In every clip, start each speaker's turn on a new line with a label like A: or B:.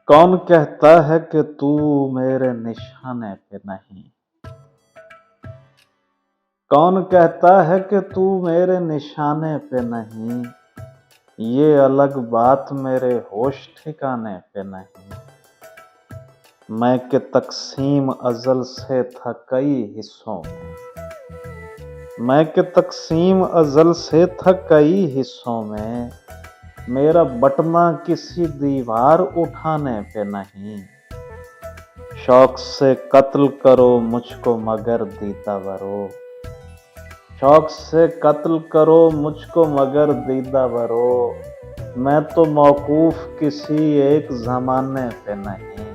A: کون کہتا ہے کہ تو میرے نشانے پہ نہیں؟ کون کہتا ہے کہ تو میرے نشانے پہ نہیں؟ یہ الگ بات میرے ہوش ٹھکانے پہ نہیں۔ میں کہ تقسیم ازل سے تھا کئی حصوں میں کہ تقسیم ازل سے تھا کئی حصوں میں، میرا بٹنا کسی دیوار اٹھانے پہ نہیں۔ شوق سے قتل کرو مجھ کو مگر دیدہ برو، شوق سے قتل کرو مجھ کو مگر دیدہ برو، میں تو موقوف کسی ایک زمانے پہ نہیں۔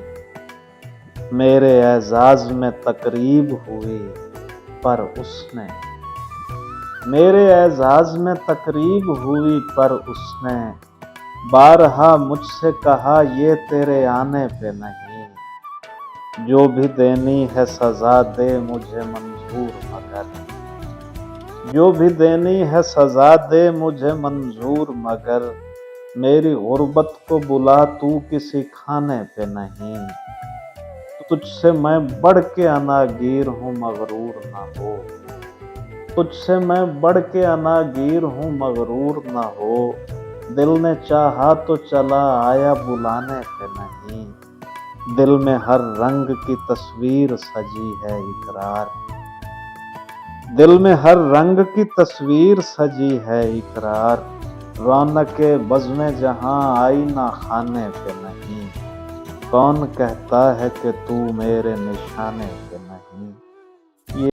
A: میرے اعزاز میں تقریب ہوئی پر اس نے، میرے اعزاز میں تقریب ہوئی پر اس نے بارہا مجھ سے کہا یہ تیرے آنے پہ نہیں۔ جو بھی دینی ہے سزا دے مجھے منظور مگر، جو بھی دینی ہے سزا دے مجھے منظور مگر، میری غربت کو بلا تو کسی کھانے پہ نہیں۔ تجھ سے میں بڑھ کے عناگیر ہوں مغرور نہ ہو، تجھ سے میں بڑھ کے عناگیر ہوں مغرور نہ ہو، دل نے چاہا تو چلا آیا بلانے پہ نہیں۔ دل میں ہر رنگ کی تصویر سجی ہے اقرار، دل میں ہر رنگ کی تصویر سجی ہے اقرار، رونق بزم جہاں آئینہ خانے پہ نہیں۔ کون کہتا ہے کہ تو میرے نشانے